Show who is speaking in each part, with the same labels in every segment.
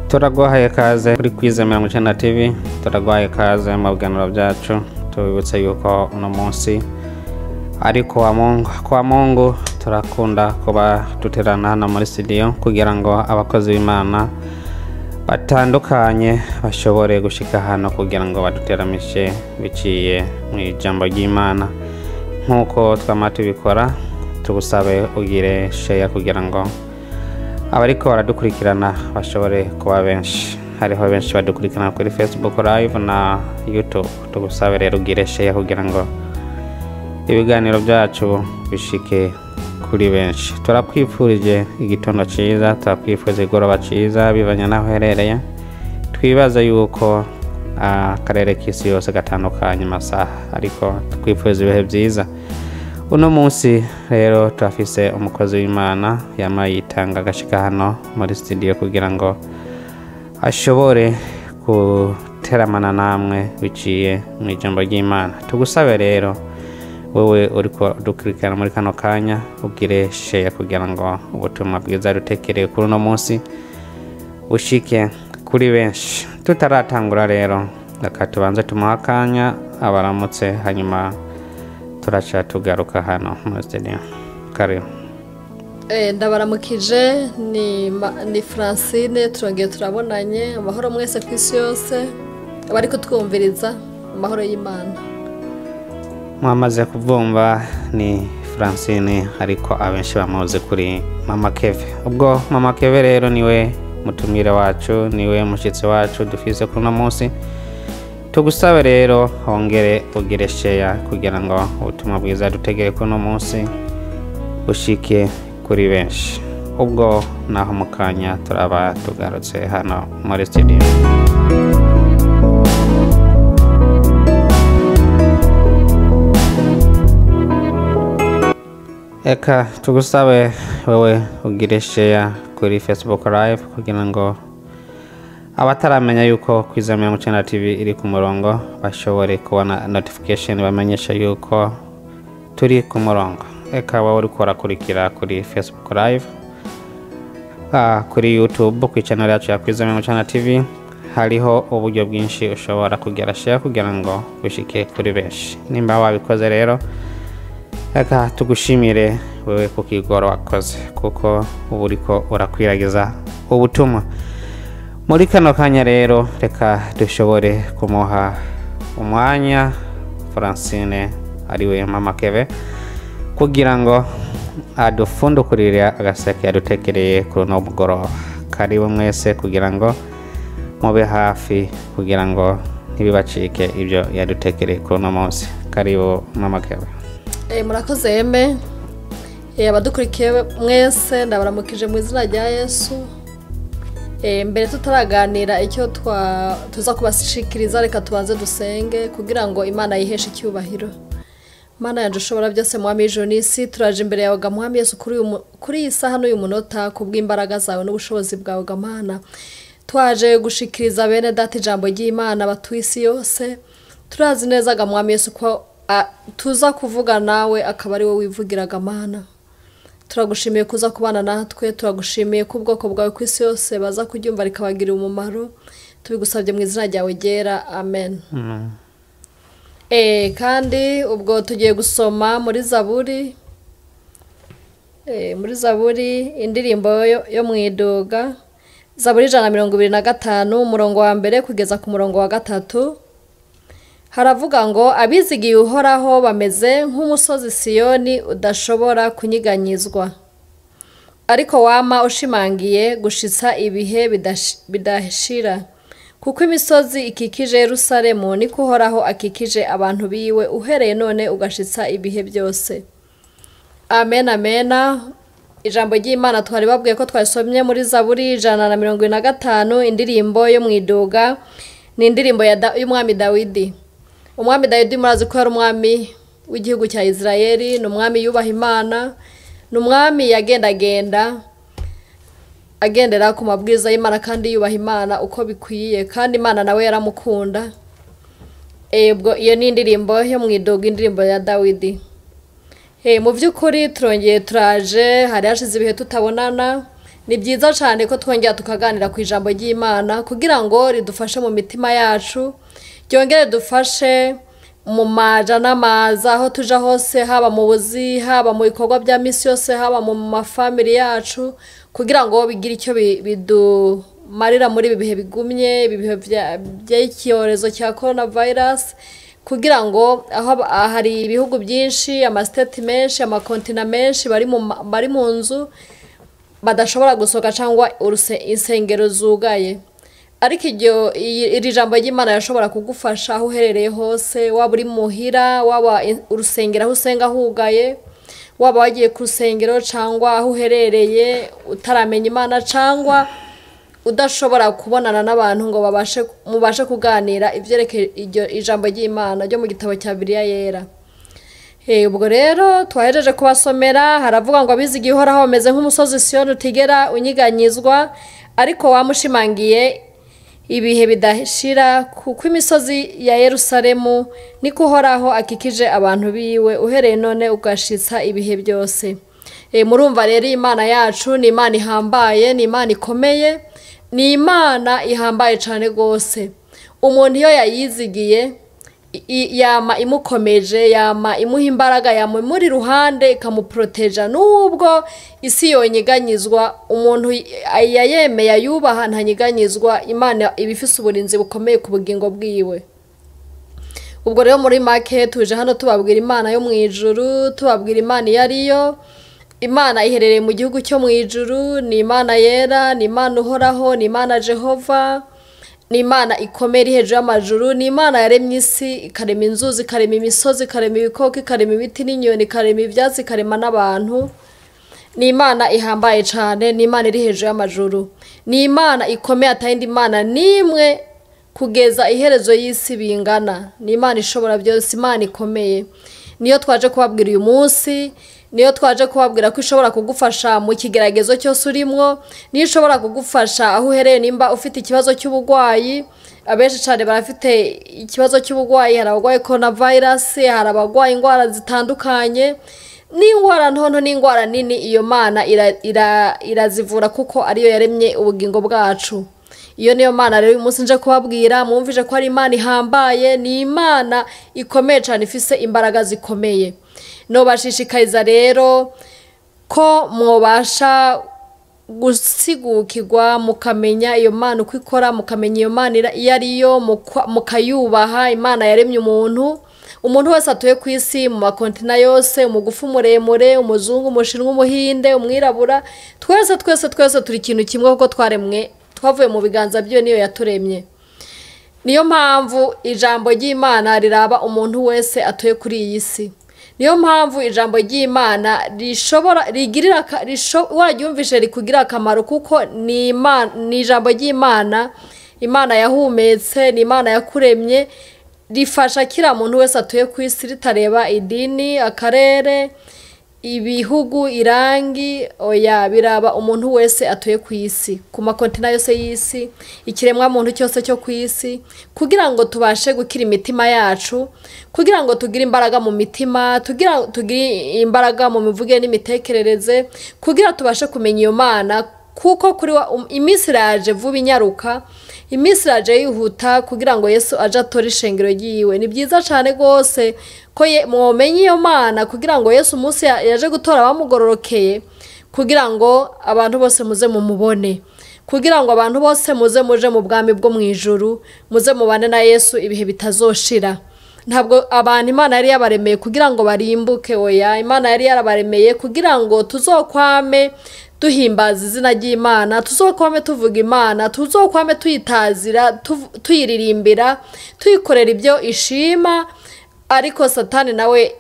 Speaker 1: Turaguhaye kaze kuri Bwiza TV, turaguhaye kaze mu biganiro byacu. Tubibutse yuko uno munsi ariko kwa Mungu turakunda kuba duterana hano muri studio kugira ngo abakozi b'Imana batandukanye bashobore gushika hano kugira ngo baduteramishe biciye mu ijambo ry'Imana. Nkuko twamatu bikora, tugusabe ugire share kugira ngo abariko baradukurikirana bashobore kuba benshi. Hariho benshi badukurikirana kuri Facebook live na YouTube. Tugusabe rero ugire share kugira ngo ibiganiro byacu bishike kuri benshi. Turakwifurije igitondo cyiza, turakwifurije igoroba cyiza bivanye naho herereye. Twibaza yuko akarere k'isi yose gatandukanye masaha, ariko twifurije ibihe byiza. Uno munsi rero turafise umukozi w'Imana yamayitanga gashika hano muri studio kugira ngo ashobore guteramana namwe biciye mu ijambo ry'Imana. Tugusabe rero wewe uriko dukurikirana muri kano kanya ugire share kugira ngo ubutumwa bwiza dutekereye kuri uno munsi bushike kuri benshi. Tutaratangura rero reka tubanze tumuha akanya abaramutse, hanyuma turacha tugaruka hano muri studio. Karibu.
Speaker 2: Ndabaramukije, ni Francine, turongeye turabonanye. Amahoro mwese ku isi yose abari kutwumviriza, amahoro y'Imana.
Speaker 1: Mwamaze kuvumva ni Francine, ariko abenshi bamuzi kuri Mama Keve. Ubwo Mama Keve rero niwe mutumire wacu, niwe mushitsi wacu dufise kuno munsi. Tugusabe rero hongere ugire share kugira ngo ubutumwa bwiza dutegere kuno munsi bushike kuri benshi. Ubwo naho mukanya turaba tugarutse hano muri studio. Eka tugusabe wewe ugire share kuri Facebook live kugira ngo abataramenya yuko Bwiza TV iri ku murongo bashobore kubona notification bamenyesha yuko turi ku murongo. Eka wowe uri kurakurikira kuri Facebook live, kuri YouTube ku channel yacu ya Bwiza TV hariho uburyo bwinshi ushobora kugira share kugira ngo bushike kuri benshi. Nimba wabikoze rero eka tugushimire wewe kukigoro wakoze, kuko ubu uriko urakwiragiza ubutumwa. Muri kano kanya rero reka dushobore kumuha umwanya Francine ariwe Mama Keve kugira ngo adufundukurire agaseke yadutekereye kuri no mugoroba. Karibu mwese kugira ngo mube hafi kugira ngo ntibibacike ibyo yadutekereye kuri no munsi. Karibu Mama Keve.
Speaker 2: Murakoze yeme. Abadukurikiye mwese ndabaramukije mu izina rya Yesu. Mbere tutaraganira icyo tuza kubashikiriza, reka tubanze dusenge kugira ngo Imana yiheshe icyubahiro. Mana yaje ushobora byose, mwami w'ijuru n'isi, turaje imbere yawe ga mwami Yesu kuri iyi saha n'uyu munota kubw'imbaraga zawe n'ubushobozi bwawe ga Mana. Twaje gushikiriza bene data ijambo ry'Imana batuye isi yose. Turazi neza ga mwami Yesu ko tuza kuvuga nawe akaba ari wowe wivugira ga Mana. Turagushimiye kuza kubana natwe, turagushimiye ku bwoko bwawe ku isi yose baza kubyumva rikabagira umumaro. Tubigusabye mu izina ryawe ryera, amen. Kandi ubwo tugiye gusoma muri Zaburi, indirimbo yo mwiduga, Zaburi 125 umurongo wa mbere kugeza ku murongo wa 3. Haravuga ngo abizigiye uhoraho bameze nk'umusozi Siyoni udashobora kunyiganyizwa, ariko wama ushimangiye gushitsa ibihe bidashira. Kuko imisozi ikikije Yerusalemu, niko uhoraho akikije abantu biwe uhereye none ugashitsa ibihe byose. Amen, amena. Ijambo ry'Imana twari babwiye ko twasomye muri Zaburi 125 indirimbo yo mwiduga, ni indirimbo y'umwami Dawidi. Umwami Dawidi murazi ko ari umwami w'igihugu cya Israeli, ni umwami yubaha Imana, ni umwami agendera ku mabwiriza y'Imana kandi yubaha Imana uko bikwiye, kandi Imana nawe yaramukunda. Ubwo iyo ni indirimbo yo mwiduga, indirimbo ya Dawidi. Mu by'ukuri turongeye turaje, hari hashize ibihe tutabonana, ni byiza cyane ko twongera tukaganira ku ijambo ry'Imana kugira ngo ridufashe mu mitima yacu, ryongere dufashe mu maja n'amaza aho tuja hose, haba mu buzi, haba mu bikorwa bya misi yose, haba mu mafamili yacu, kugira ngo bigire icyo bidumarira muri ibi bihe bigumye, ibi bihe by'icyorezo cya coronavirus, kugira ngo aho hari ibihugu byinshi, amasiteti menshi, amakontina menshi bari mu nzu badashobora gusohoka cyangwa insengero zugaye. Ariko iri jambo ry'Imana yashobora kugufasha aho uherereye hose, waba uri muhira, waba urusengero aho usenga hugaye, waba wagiye ku rusengero cyangwa aho uherereye utaramenya Imana, cyangwa udashobora kubonana n'abantu ngo mubashe kuganira ivyerekeye ijambo ry'Imana ryo mu gitabo cya Bibiliya yera. Ubwo rero twahejeje kubasomera, haravuga ngo abizigiye Uhoraho bameze nk'umusozi Siyoni utigera unyiganyizwa, ariko wamushimangiye ibihe bidashira, kuko imisozi ya Yerusalemu niko Uhoraho akikije abantu biwe uhereye none ugashitsa ibihe byose. Murumva rero Imana yacu ni Imana ihambaye, ni Imana ikomeye, ni Imana ihambaye cyane gose. Umuntu iyo yayizigiye yama imukomeje, yama imuha imbaraga, yama muri ruhande ikamuproteja, nubwo isi yonyeganyizwa umuntu yayemeye ayubaha ntanyeganyizwa, Imana ibifise uburinzi bukomeye ku bugingo bwiwe. Ubwo rero muri make tuje hano tubabwira Imana yo mu ijuru, tubabwira Imana yariyo. Imana iherereye mu gihugu cyo mu ijuru, ni Imana yera, ni Imana Uhoraho, ni Imana Jehova, ni Imana ikomeye iri hejuru y'amajuru, ni Imana yaremye isi, ikarema inzuzi, ikarema imisozi, ikarema ibikoko, ikarema ibiti n'inyoni, ikarema ivyatsi, ikarema n'abantu. Ni Imana ihambaye cyane, ni Imana iri hejuru y'amajuru, ni Imana ikomeye atayindi Imana nimwe kugeza iherezo y'isi bingana. Ni Imana ishobora byose, Imana ikomeye. Niyo twaje kubabwira uyu munsi, niyo twaje kubabwira ko ishobora kugufasha mu kigeragezo cyose urimwo, niyo ishobora kugufasha aho uhereye. Nimba ufite ikibazo cy'ubugwayi, abenshi cyane barafite ikibazo cy'ubugwayi, hari abagwaye coronavirus, hari abagwaye indwara zitandukanye, n'indwara ntonto n'indwara nini, iyo Mana irazivura kuko ariyo yaremye ubugingo bwacu. Iyo niyo Mana rero uyu munsi nje kubabwira, mwumvije ko ari Imana ihambaye, ni Imana ikomeye cyane ifise imbaraga zikomeye. Nobashishikariza rero ko mwobasha gusigukirwa mukamenya iyo Mana uko ikora, mukamenya iyo Mana iyo ariyo, mukayubaha. Imana yaremye umuntu wese atuye ku isi, mu makontina yose, umugufu muremure, umuzungu, umushinwa, umuhinde, umwirabura, twese turi ikintu kimwe kuko twavuye mu biganza byo, niyo yaturemye. Niyo mpamvu ijambo ry'Imana riraba umuntu wese atuye kuri iyi si. Niyo mpamvu ijambo ry'Imana waryumvishe rikugira akamaro, kuko ni ijambo ry'Imana, Imana yahumetse, ni Imana yakuremye, rifasha kira muntu wese atuye ku isi, ritareba idini, akarere, ibihugu, irangi, oya, biraba umuntu wese atuye ku isi, ku makontina yose y'isi, ikiremwa muntu cyose cyo ku isi, kugira ngo tubashe gukira imitima yacu, kugira ngo tugire imbaraga mu mitima, tugire imbaraga mu mivuge n'imitekerereze, kugira tubashe kumenya iyo Mana, kuko kuri iminsi iraje vuba inyaruka, iminsi iraje yihuta, kugira ngo Yesu aje atore ishengero ryiwe. Ni byiza cyane gose ko mumenye iyo Mana, kugira ngo Yesu umunsi yaje gutora abamugororokeye, kugira ngo abantu bose muze mumubone, kugira ngo abantu bose muje mu bwami bwo mu ijuru, muze mubane na Yesu ibihe bitazoshira. Ntabwo abantu Imana yari yabaremeye kugira ngo barimbuke, oya, Imana yari yarabaremeye kugira ngo tuzokwame duhimbaza izina ry'Imana, tuzokwame tuvuga Imana, tuzokwame tuyitazira, tuyiririmbira, tuyikorera ibyo ishima. Ariko Satani nawe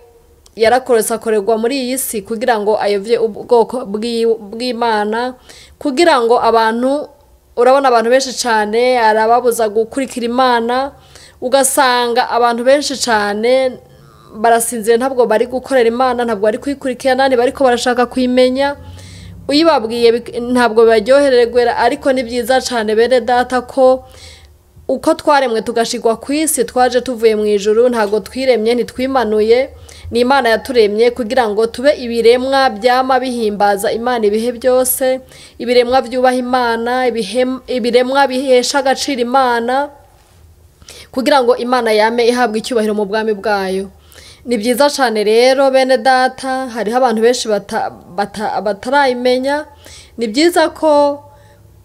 Speaker 2: akorerwa muri iyi si kugira ngo ayovye ubwoko bw'Imana, kugira ngo urabona abantu benshi cyane arababuza gukurikira Imana, ugasanga abantu benshi cyane barasinzira, ntabwo bari gukorera Imana, ntabwo bari kuyikurikira, nani bariko barashaka kuyimenya. Uyibabwiye ntabwo baryohererwa, ariko ni byiza cyane bene data ko uko twaremwe tugashigwa ku isi twaje tuvuye mu ijuru, ntago twiremye ntitwimanuye, ni Imana yaturemye kugira ngo tube ibiremwa byama bihimbaza Imana ibihe byose, ibiremwa byubaha Imana, ibiremwa bihesha agaciro Imana, kugira ngo Imana yame ihabwa icyubahiro mu bwami bwayo. Ni byiza cyane rero bene data, hariho abantu benshi batarayimenya. Ni byiza ko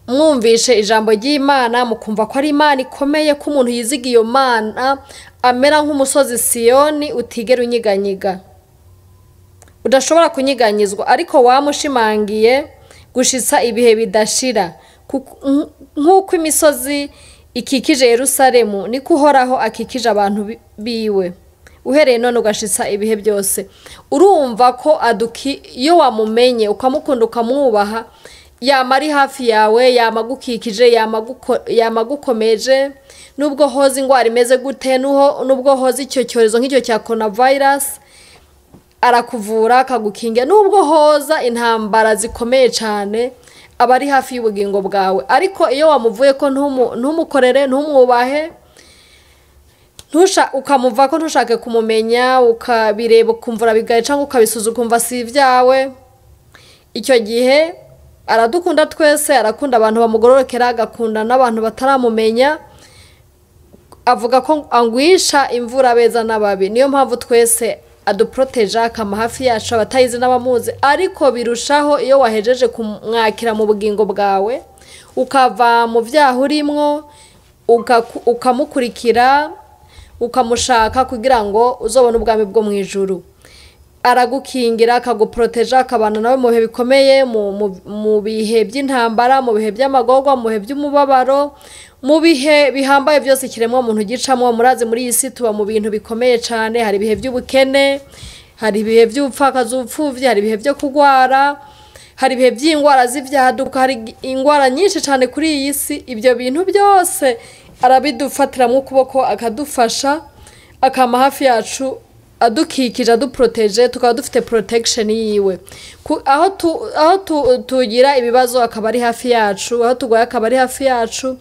Speaker 2: mwumvishe ijambo ry'Imana mukumva ko ari Imana ikomeye, ko umuntu yiziga iyo Mana amera nk'umusozi Siyoni utigera unyiganyiga, udashobora kunyiganyizwa, ariko wamushimangiye gushitsa ibihe bidashira. Nk'uko imisozi ikikije Yerusalemu, niko Uhoraho akikije abantu biwe uhereye none ugashitsa ibihe byose. Urumva ko iyo wamumenye ukamukunda ukamwubaha, yama ari hafi yawe, yamagukikije, yamagukomeje. Nubwo hoza ingwara imeze gute, nubwo hoza icyo cyorezo nk'icyo cya coronavirus, arakuvura akagukinga. Nubwo hoza intambara zikomeye cyane, aba ari hafi y'ubugingo bwawe. Ariko iyo wamuvuye ko ntumukorere, ntumwubahe, ukamuva ko ntushake kumumenya, ukabireba ukumvura bigaye cyangwa ukabisuza ukumva si ibyawe, icyo gihe aradukunda twese, arakunda abantu bamugororokera, agakunda n'abantu bataramumenya. Avuga ko angwisha imvura beza n'ababi. Niyo mpamvu twese aduproteja, akama hafi yacu, abatayizi n'abamuzi. Ariko birushaho iyo wahejeje kumwakira mu bugingo bwawe, ukava mu byaha urimwo, ukamukurikira, ukamushaka kugira ngo uzobone ubwami bwo mu ijuru. Aragukingira, akaguproteja, akabana nawe mu bihe bikomeye, mu bihe by'intambara, mu bihe by'amagorwa, mu bihe by'umubabaro, mu bihe bihambaye byose kiremwa muntu gicamwo. Murazi muri iyi si tuba mu bintu bikomeye cyane. Hari ibihe by'ubukene, hari ibihe by'ubupfakazi, ubupfuvyi, hari ibihe byo kugwara, hari ibihe by'ingwara z'ivyaduka, hari ingwara nyinshi cyane kuri iyi si. Ibyo bintu byose arabidufatiramwo ukuboko, akadufasha, akama hafi yacu, adukikije, aduproteje, tukaba dufite protection yiwe. Aho tugira ibibazo akaba ari hafi yacu, aho tugwaye akaba ari hafi yacu.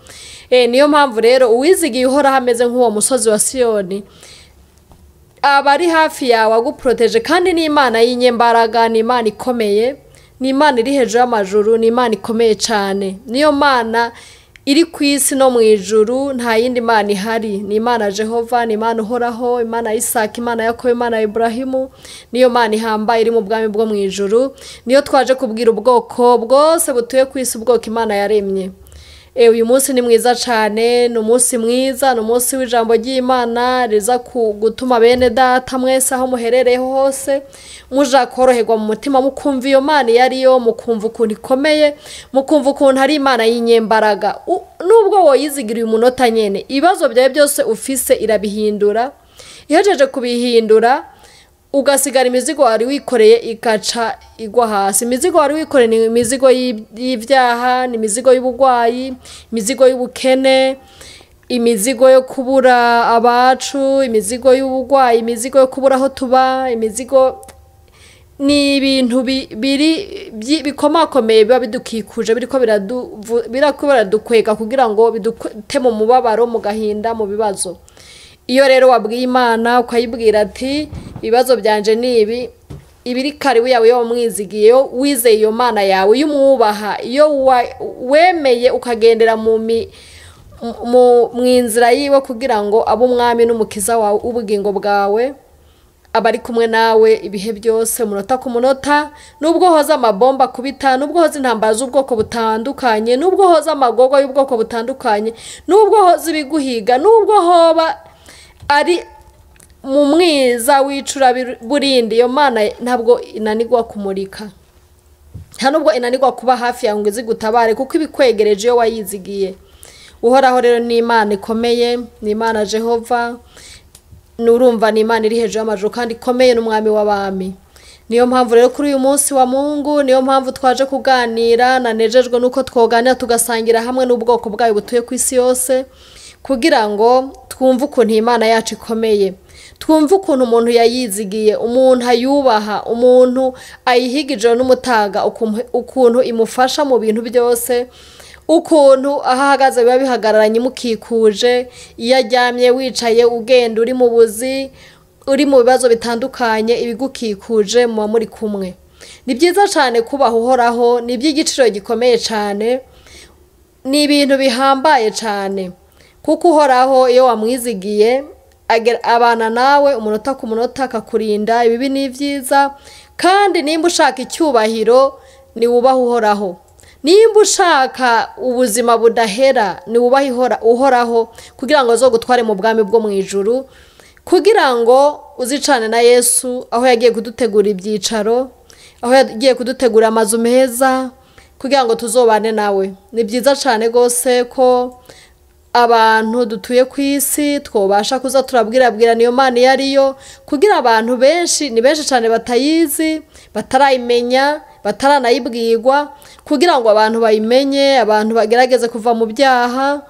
Speaker 2: Niyo mpamvu rero uwizigiye Uhoraho ameze nk'uwo musozi wa Siyoni, aba ari hafi yawe aguproteje. Kandi ni Imana y'inyembaraga, ni Imana ikomeye, ni Imana iri hejuru y'amajuru, ni Imana ikomeye cyane. Niyo Mana iri ku isi no mu ijuru, nta yindi Mana ihari. Ni Imana Jehova, ni Imana Uhoraho, Imana Isaka, Imana Yakobo, Imana Ibrahimu. Niyo Mana ihambaye iri mu bwami bwo mu ijuru. Niyo twaje kubwira ubwoko bwose butuye ku isi, ubwoko Imana yaremye. Uyu munsi ni mwiza cyane, ni umunsi mwiza, ni umunsi w'ijambo ry'Imana riza gutuma bene data mwese aho muherereye hose muja koroherwa mu mutima, mukumva iyo Mana yariyo, mukumva ukuntu ikomeye, mukumva ukuntu ari Imana y'inyembaraga. Nubwo woyizigiriye umunota nyene, ibibazo byawe byose ufise irabihindura. Ihejeje kubihindura, ugasigara imizigo wari wikoreye igaca igwa hasi. Imizigo wari wikoreye ni imizigo y'ibyaha, ni imizigo y'ubugwayi, imizigo y'ubukene, imizigo yo kubura abacu, imizigo y'ubugwayi, imizigo yo kubura aho tuba, imizigo ni ibintu bikomakomeye biba bidukikuje, biriko biradukwega kugira ngo bidute mu mubabaro, mu gahinda, mu bibazo. Iyo rero wabwiye Imana ukayibwira ati ibibazo byanje ni ibi, ibiri karibu yawe yo wamwizigiye, wizeye iyo Mana yawe, iyo umwubaha, iyo wemeye ukagendera mu inzira yiwe kugira ngo abe umwami n'umukiza wawe ubugingo bwawe, aba ari kumwe nawe ibihe byose, umunota ku munota. Nubwo hoza amabomba kubita, nubwo hoza intambara z'ubwoko butandukanye, nubwo hoza amagorwa y'ubwoko butandukanye, nubwo hoza ibiguhiga, nubwo hoba ari mu mwiza w'icura burindi, iyo Mana ntabwo inanirwa kumurika, nta nubwo inanirwa kuba hafi yawe ngo izigutabare, kuko ibikwegereje iyo wayizigiye. Uhoraho rero ni Imana ikomeye, ni Imana Jehova, nurumva ni Imana iri hejuru y'amajuru kandi ikomeye, n'umwami w'abami. Niyo mpamvu rero kuri uyu munsi wa Mungu, niyo mpamvu twaje kuganira, nanejejwe nuko twoganira tugasangira hamwe n'ubwoko bwayo butuye ku isi yose, kugira ngo twumve ukuntu Imana yacu ikomeye, twumve ukuntu umuntu yayizigiye, umuntu ayubaha, umuntu ayihigije n'umutaga, ukuntu imufasha mu bintu byose, ukuntu ahahagaze biba bihagararanye mukikuje, iyo aryamye wicaye ugenda uri mu buzi, uri mu bibazo bitandukanye, ibigukikuje muba muri kumwe. Ni byiza cyane kubaha uhoraho, ni iby'igiciro gikomeye cyane, ni ibintu bihambaye cyane, kuko uhoraho iyo wamwizigiye abana nawe umunota ku munota, akakurinda ibibi n'ibyiza. Kandi nimba ushaka icyubahiro ni wubaha uhoraho, nimba ushaka ubuzima budahera ni wubaha uhoraho, kugira ngo zo gutware mu bwami bwo mu ijuru, kugira ngo uzicane na Yesu aho yagiye kudutegura ibyicaro, aho yagiye kudutegura amazu meza, kugira ngo tuzobane nawe. Ni byiza cyane rwose ko abantu dutuye ku isi twobasha kuza turabwirabwira niyo Mana iyo ariyo, kugira abantu benshi, ni benshi cyane batayizi, batarayimenya, bataranayibwirwa, kugira ngo abantu bayimenye, abantu bagerageze kuva mu byaha,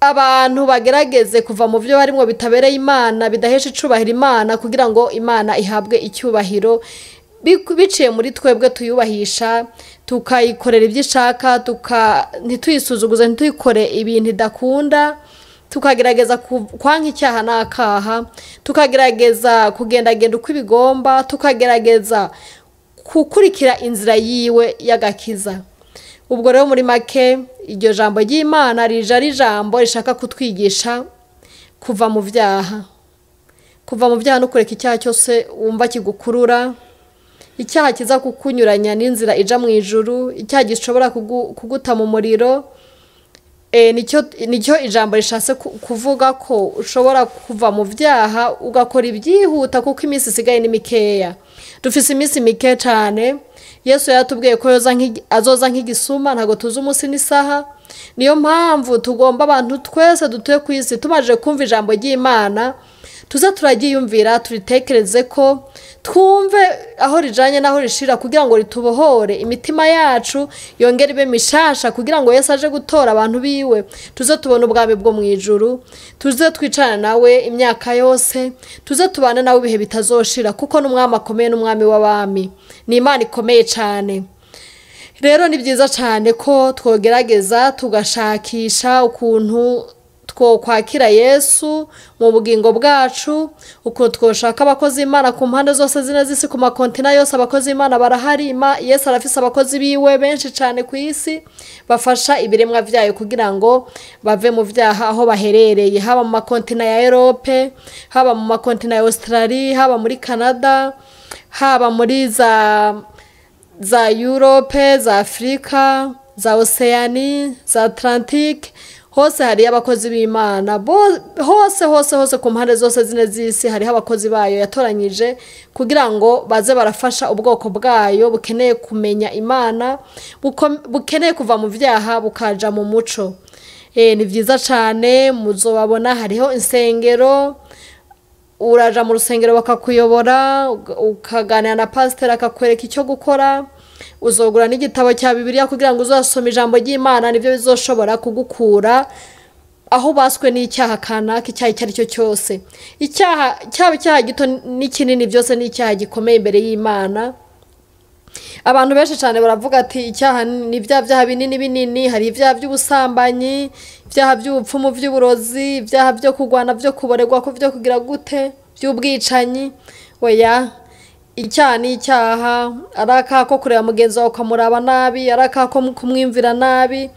Speaker 2: abantu bagerageze kuva mu byo barimo bitabereye Imana, bidahesha icubahiro Imana, kugira ngo Imana ihabwe icyubahiro biciye muri twebwe tuyubahisha, tukayikorera ibyo ishaka, ntituyisuzuguze, ntituyikore ibintu idakunda, tukagerageza kwanka icyaha n'akaha, tukagerageza kugendagenda uko ibigomba, tukagerageza gukurikira inzira yiwe y'agakiza. Ubwo rero muri make iryo jambo ry'Imana rije ari ijambo rishaka kutwigisha kuva mu byaha, no kureka icyaha cyose wumva kigukurura, icyaha kiza kukunyuranya n'inzira ija mu ijuru, icyaha gishobora kuguta mu muriro. Nicyo ijambo rishatse kuvuga ko ushobora kuva mu byaha ugakora ibyihuta, kuko iminsi isigaye ni mikeya, dufise iminsi mike cyane. Yesu yatubwiye ko azoza nk'igisuma, ntabwo tuzi umunsi n'isaha. Niyo mpamvu tugomba abantu twese dutuye ku isi, tumaze kumva ijambo ry'Imana, tuza turagiyumvira, turitekereze ko twumve aho rijanye naho rishira, kugira ngo ritubohore imitima yacu, yongere ibe mishasha, kugira ngo Yesu aje gutora abantu biwe, tuze tubone ubwami bwo mu ijuru, tuze twicana nawe imyaka yose, tuze tubane nawe ibihe bitazoshira, kuko n'umwami akomeye, n'umwami w'abami, ni Imana ikomeye cyane. Rero ni byiza cyane ko twogerageza tugashakisha ukuntu kwakira Yesu mu bugingo bwacu, uko twoshaka abakozi Imana ku mpande zose z'isi, ku makontina yose abakozi Imana barahari. Yesu arafise abakozi biwe benshi cyane ku isi, bafasha ibiremwa byayo kugira ngo bave mu byaha aho baherereye, haba mu makontina ya Europe, haba mu makontina ya Australia, haba muri Canada, haba muri za Europe, za Afrika, za Oceania, za Atlantique, hose hari abakozi b'Imana, hose ku mpande zose z'isi hariho abakozi bayo yatoranyije, kugira ngo baze barafasha ubwoko bwayo bukeneye kumenya Imana, bukeneye kuva mu byaha bukaja mu muco. Ni byiza cyane, muzobabona hariho insengero, uraja mu rusengero bakakuyobora, ukaganira na pasiteri akakwereka icyo gukora, uzogura n'igitabo cya Bibiliya kugira ngo uzasome ijambo ry'Imana, nibyo bizoshobora kugukura aho baswe n'icyaha kanaka, icyaha icyo ari cyo cyose. Cyaba icyaha gito n'ikinini, byose ni icyaha gikomeye imbere y'Imana. Abantu benshi cyane baravuga ati icyaha ni byaha binini, hari ibyaha by'ubusambanyi, ibyaha by'ubupfumu, by'uburozi, ibyaha byo kugwana, byo kuborerwa, ko byo kugira gute, by'ubwicanyi. Oya, icyaha ni icyaha, ari akaha ko kureba mugenzi wawe ukamuraba nabi, ari akaha ko kumwimvira nabi,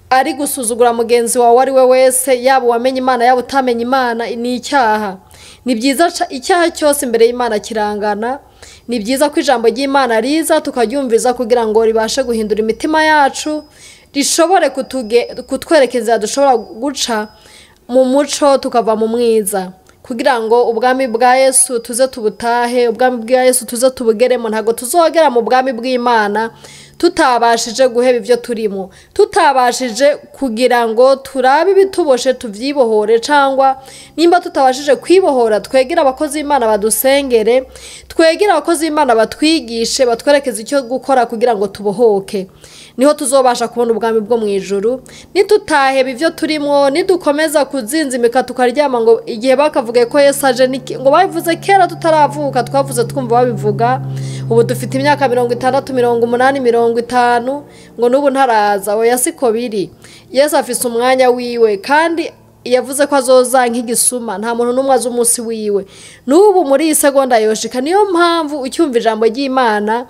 Speaker 2: ari gusuzugura mugenzi wawe ari we wese, yaba uwamenye Imana yaba utamenye Imana, ni icyaha. Ni byiza icyaha cyose imbere y'Imana kirangana. Ni byiza ko ijambo ry'Imana riza tukaryumviza, kugira ngo ribashe guhindura imitima yacu, rishobore kutwerekeza dushobora guca mu muco tukava mu mwiza, kugira ngo ubwami bwa Yesu tuze tubutahe, ubwami bwa Yesu tuze tubugeremo. Ntago tuzogera mu bwami bw'Imana tutabashije guheba ibyo turimo, tutabashije kugira ngo turabe ibituboshe tuvyibohore, cyangwa nimba tutabashije kwibohora, twegera abakozi b'Imana badusengere, twegera abakozi b'Imana batwigishe, batwerekeze icyo gukora kugira ngo tubohoke. Niho tuzobasha kubona ubwami bwo mu ijuru. Nitutaheba ibyo turimo, nidukomeza kuzinzimika tukaryama, ngo igihe bakavuga ko Yesu aje, ngo babivuze kera tutaravuka, twavuze twumva babivuga. ubu dufite imyaka 60 80 50 ngo n'ubu ntaraza oya siko biri. Yesu afise umwanya wiwe kandi yavuze ko azoza nk'igisuma nta muntu n'umwe azi umunsi wiwe. N'ubu muri iyi segonda yoshika, niyo mpamvu ucyumva ijambo ry'Imana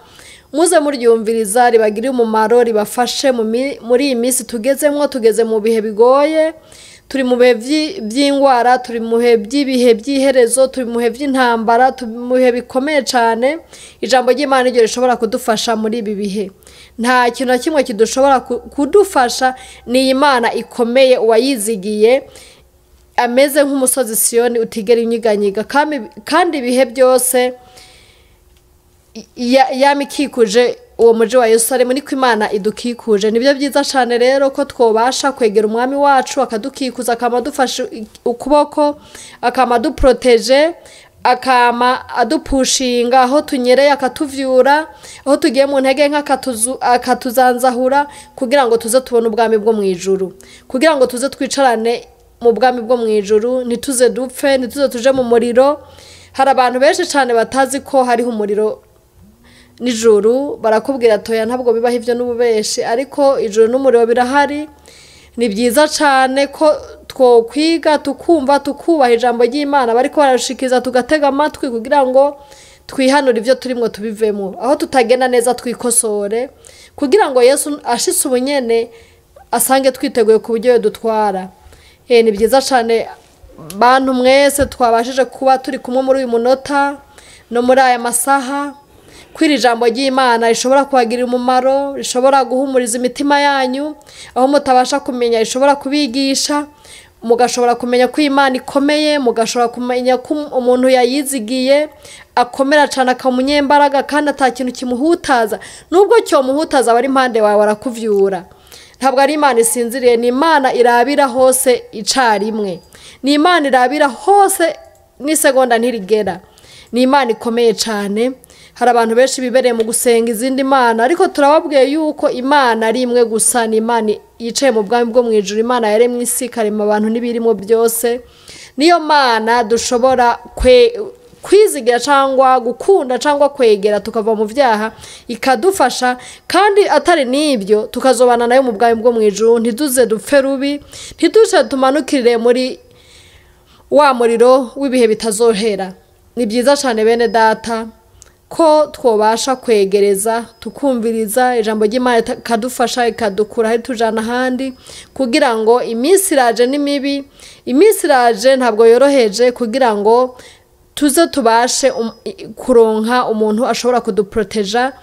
Speaker 2: muze muryumviriza ribagiriye umumaro, ribafashe muri iyi minsi tugezemwo. Tugeze mu bihe bigoye, turi mu bihe by'ingwara, turi mu bihe by'iherezo, turi mu bihe by'intambara, turi mu bihe bikomeye cyane. Ijambo ry'Imana ryo rishobora kudufasha muri ibi bihe. Nta kintu na kimwe kidushobora kudufasha, ni Imana ikomeye uwayizigiye ameze nk'umusozi Siyoni utigera inyiganyiga, kandi ibihe byose yamikikuje uwo muji wa Yerusalemu, niko Imana idukikuje. Nibyo byiza cyane rero ko twobasha kwegera umwami wacu akadukikuza, akamadufasha ukuboko, akamaduproteje, akama adupushinga aho tunyereye, akatuvyura aho tugiye mu ntege akatuzanzahura, kugira ngo tuze tubone ubwami bwo mu ijuru, kugira ngo tuze twicarane mu bwami bwo mu ijuru, ntituze dupfe, ntituze tuje mu muriro. Hari abantu benshi cyane batazi ko hariho umuriro n'ijuru, barakubwira toya ntabwo bibaho ivyo n'ububeshi, ariko ijuru n'umuriro birahari. Ni byiza cyane ko twokwiga tukumva tukubaha ijambo ry'Imana bariko barashikiriza, tugatega amatwi kugira ngo twihanure ivyo turimwo tubivemo, aho tutagenda neza twikosore, kugira ngo Yesu ashitse ubunyene asange twiteguye ku buryo dutwara. Ni byiza cyane bantu mwese twabashije kuba turi kumwe muri uyu munota no muri aya masaha, kwira ijambo ry'Imana rishobora kubagirira umumaro, rishobora guhumuriza imitima yanyu, aho mutabasha kumenya rishobora kubigisha, mugashobora kumenya ko Imana ikomeye, mugashobora kumenya ko umuntu yayizigiye akomera cyane, akamunyembaraga kandi atakintu kimuhutaza. Nubwo cyo muhutaza bari impande wawe warakuvyura. Ntabwo ari Imana isinziriye, ni Imana irabira hose icarimwe, ni Imana irabira hose n'isegonda ntirigera, ni Imana ikomeye cyane. Hari abantu benshi bibereye mu gusenga izindi mana, ariko turababwiye yuko Imana ari imwe gusa, ni Imana yicaye mu bwami bwo mu ijuru. Imana yaremye isi, ikarema abantu n'ibirimo byose. Niyo Mana dushobora kwizigira cyangwa gukunda cyangwa kwegera tukava mu vyaha, ikadufasha. Kandi atari n'ibyo tukazobana nayo mu bwami bwo mu ijuru, ntiduze dupfe rubi, ntiduce tumanukirire muri wa muriro w'ibihe bitazohera. Ni byiza cyane bene data ko twobasha kwegereza tukumviriza ijambo ry'Imana, ikadufasha ikadukura aho tujana ahandi, kugira ngo iminsi iraje ni mibi, iminsi iraje ntabwo yoroheje, kugira ngo tuze tubashe kuronka umuntu ashobora kuduproteja,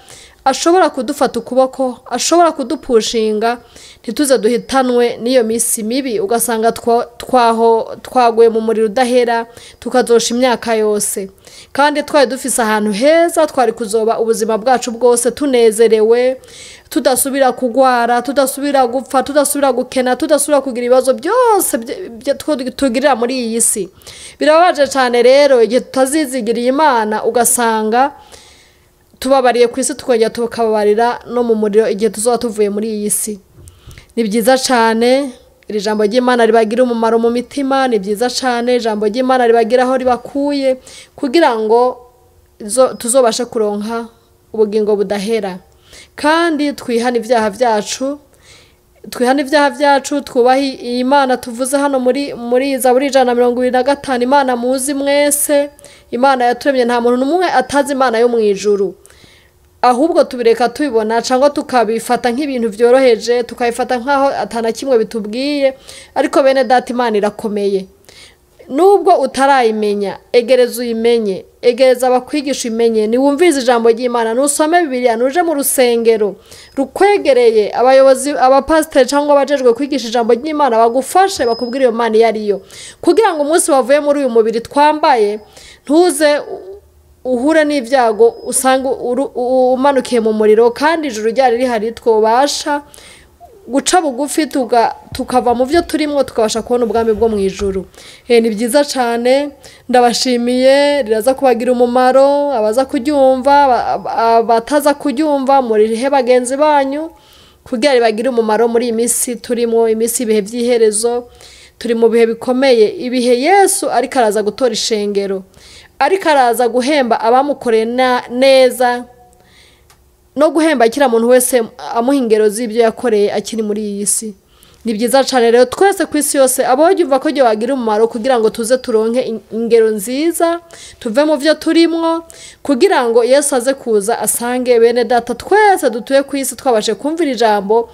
Speaker 2: ashobora kudufata ukuboko, ashobora kudupushinga, ntituze duhitanwe n'iyo minsi mibi, ugasanga twaguye mu muriro udahera, tukazosha imyaka yose. Kandi twari dufise ahantu heza, twari kuzoba ubuzima bwacu bwose tunezerewe, tudasubira kugwara, tudasubira gupfa, tudasubira gukena, tudasubira kugira ibibazo byose tugirira muri iyi si. Birabaje cyane rero igihe tutazizigiriye Imana, ugasanga tubabariye ku isi, tukongera tukababarira no mu muriro igihe tuzoba tuvuye muri iyi si. Ni byiza cyane iri jambo ry'Imana ribagira umumaro mu mitima, ni byiza cyane ijambo ry'Imana ribagira aho ribakuye, kugira ngo tuzobashe kuronka ubugingo budahera. Kandi twihana ibyaha byacu, twubahe Imana tuvuze hano muri Zaburi 125. Imana muzi mwese, Imana yaturemye, nta muntu n'umwe atazi Imana yo mu ijuru. Ahubwo tubireka tubibona cyangwa tukabifata nk'ibintu byoroheje, tukabifata nkaho atana kimwe bitubwiye. Ariko bene data, Imana irakomeye. Nubwo utarayimenya, egereza uyimenye, egereza abakwigisha imenye, niwumvirize ijambo ry'Imana, nusome Bibiliya, nuje mu rusengero rukwegereye, abayobozi, abapasiteri cyangwa abajejwe kwigisha ijambo ry'Imana bagufashe, bakubwira iyo Mana iyo ariyo, kugira ngo umunsi wavuye muri uyu mubiri twambaye ntuze uhure n'ibyago usanga umanukiye mu muriro. Kandi ijuru ryari rihari, twobasha guca bugufi tukava mu byo turimo, tukabasha kubona ubwami bwo mu ijuru. Ni byiza cyane, ndabashimiye, riraza kubagira umumaro, abaza kuryumva, abataza kuryumva murihe bagenzi banyu, kugira ribagire umumaro muri iyi minsi turimo, iminsi ibihe by'iherezo. Turi mu bihe bikomeye, ibihe Yesu ariko araza gutora ishengero, ariko araza guhemba abamukoreye neza, no guhemba kira muntu wese amuha ingero z'ibyo yakoreye akiri muri iyi si. Ni byiza cyane rero twese ku isi yose abojyumva ko byo bagira umumaro kugira ngo tuze turonke ingero nziza tuve mu byo turimwo kugira ngo Yesu aze kuza asange bene data twese dutuye ku isi twabashe kumvira ijambo.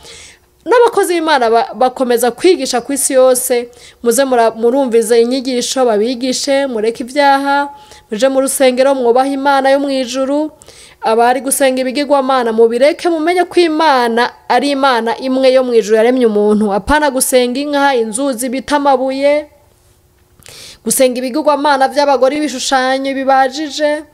Speaker 2: N'abakozi b'Imana bakomeza kwigisha ku isi yose, muze murumvize inyigisho babigishe, mureke ibyaha, muje mu rusengero mwubaha Imana yo mu ijuru. Abari gusenga ibigirwamana mubireke, mumenye ko Imana ari Imana imwe yo mu ijuru yaremye umuntu, apana gusenga inka, inzuzi bita amabuye, gusenga ibigirwamana by'abagore ibishushanyo bibajije.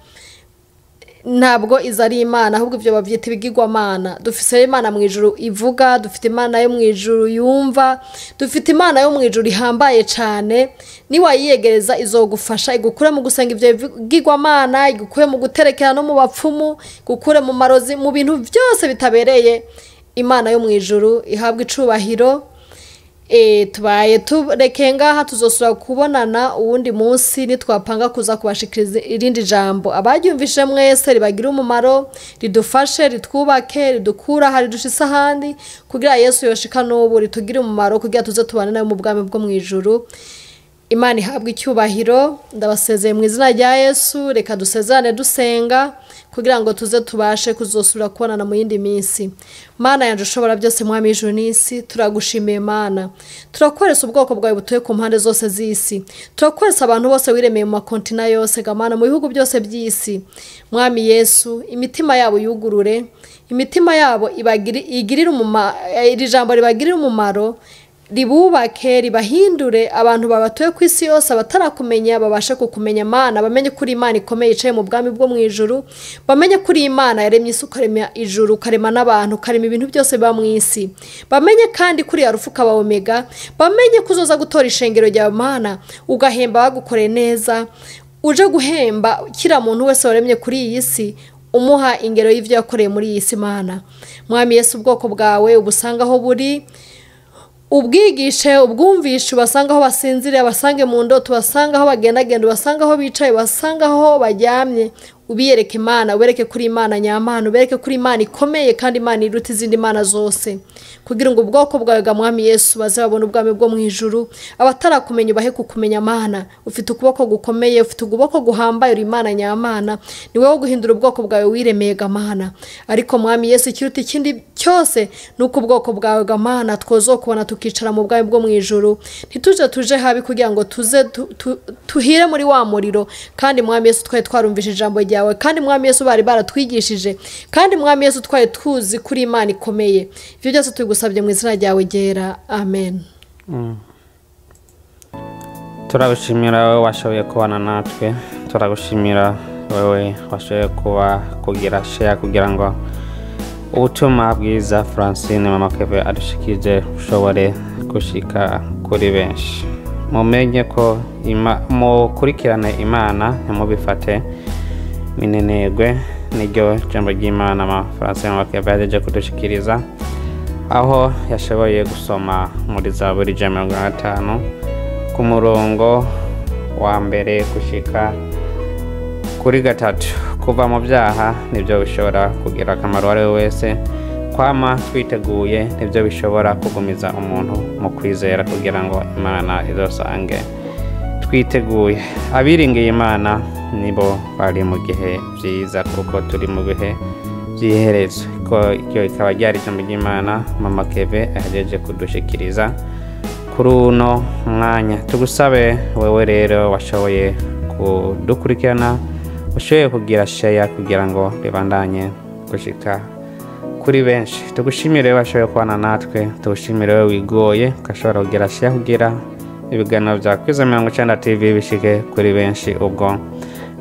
Speaker 2: Ntabwo izari Imana, ahubwo ibyo bavyita ibigirwamana. Dufise Imana mu ijuru ivuga, dufite Imana yo mu ijuru yumva, dufite Imana yo mu ijuru ihambaye cyane. Ni wayiyegereza izogufasha, igukure mu gusenga ibyo bigirwamana, igukure mu guterekera no mu bapfumu, igukure mu marozi, mu bintu byose bitabereye. Imana yo mu ijuru ihabwa icubahiro. Tubaye tureke ngaha, tuzosura kubonana uwundi munsi nitwapanga kuza kubashikiriza irindi jambo abaryumvishe mwese ribagira umumaro, ridufashe, ritwubake, ridukura hari dushisa ahandi, kugira Yesu yoshika n'ubu ritugire umumaro, kugira tuze tubane nawe mu bwami bwo mu ijuru. Imana ihabwa icyubahiro. Ndabasezeye mu izina rya Yesu. Reka dusezerane dusenga kugira ngo tuze tubashe kuzosubira kubonana mu yindi minsi. Mana yanje ushobora byose, mwami w'ijuru n'isi, turagushimiye Mana. Turakweresa ubwoko bwawe butuye ku mpande zose z'isi. Turakweresa abantu bose wiremeye mu makontina yose gamana mu bihugu byose by'isi. Mwami Yesu, imitima yabo yugurure, imitima yabo igirira umumaro, iri jambo ribagirira umumaro, ribubake, ribahindure. Abantu babatuye ku isi yose abatarakumenya babashe kukumenya Mana, bamenye kuri Imana ikomeye yicaye mu bwami bwo mu ijuru, bamenye kuri Imana yaremye isi, ukarema ijuru, ukarema n'abantu, ukarema ibintu byose biba mu isi. Bamenye kandi kuri Arufuka ba Omega, bamenye kuzoza gutora ishengero rya Mana, ugahemba bagukoreye neza, uje guhemba kira muntu wese waremye kuri iyi si, umuha ingero y'ivyo yakoreye muri iyi si. Mana mwami Yesu, ubwoko bwawe ubusanga aho buri, ubwigishe, ubwumvishe, ubasanga aho basinziriye, abasange mu ndoto, ubasanga aho bagendagenda, ubasanga aho bicaye, ubasanga aho baryamye. Ubiyereke Imana, ubereke kuri Imana nyamana, ubereke kuri Imana ikomeye kandi Imana iruta izindi mana zose, kugira ngo ubwoko bwawe ga mwami Yesu baze babona ubwami bwo mu ijuru. Abatarakumenya ubahe kukumenya Mana, ufite ukuboko gukomeye, ufite ukuboko guhambaye, uri Imana nyamana, ni wowe guhindura ubwoko bwawe wiremeye ga Mana. Ariko mwami Yesu, ikiruta ikindi cyose nuko ubwoko bwawe ga Mana twozokubona tukicara mu bwami bwo mu ijuru, ntituje habi kugira ngo tuze tuhire muri wa muriro. Kandi mwami Yesu, twari twarumvise ijambo ryawe, kandi mwami Yesu bari baratwigishije, kandi mwami Yesu twari tuzi kuri Imana ikomeye. Ibyo byose tugusabye mu izina ryawe ryera, amen.
Speaker 1: Turagushimira wowe washoboye kubana natwe, turagushimira wowe washoboye kugira share kugira ngo ubutumwa bwiza Francine mama Keve adushikirije ushobore gushika kuri benshi. Mumenye ko mukurikirane Imana, ntubifate, minenerwe niryo jambo ry'Imana mama Francine mama Keve yaje kudushikiriza, aho yashoboye gusoma muri Zaburi 50 ku murongo wa mbere gushika kuri 3. Kuva mu byaha nibyo bishobora kugira akamaro ari wese, kwama twiteguye nibyo bishobora kugumiza umuntu mu kwizera kugira ngo Imana izosange twiteguye. Abiringiye Imana nibo bari mu gihe byiza, kuko turi mu bihe by'iherezo. Ko iyo ikaba ryari ijambo ry'Imana mama Keve ahejeje kudushikiriza kuri uno mwanya. Tugusabe wewe rero washoboye kudukurikirana, ushoboye kugira share kugira ngo ribandanye gushika kuri benshi. Tugushimire washoboye kubana natwe, tugushimire wewe wigoye ukashobora kugira share kugira ibiganiro bya Kwiza 90 TV bishike kuri benshi. Ubwo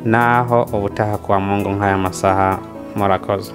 Speaker 1: naho ubutaha kwa Mungu nk'aya masaha, murakoze.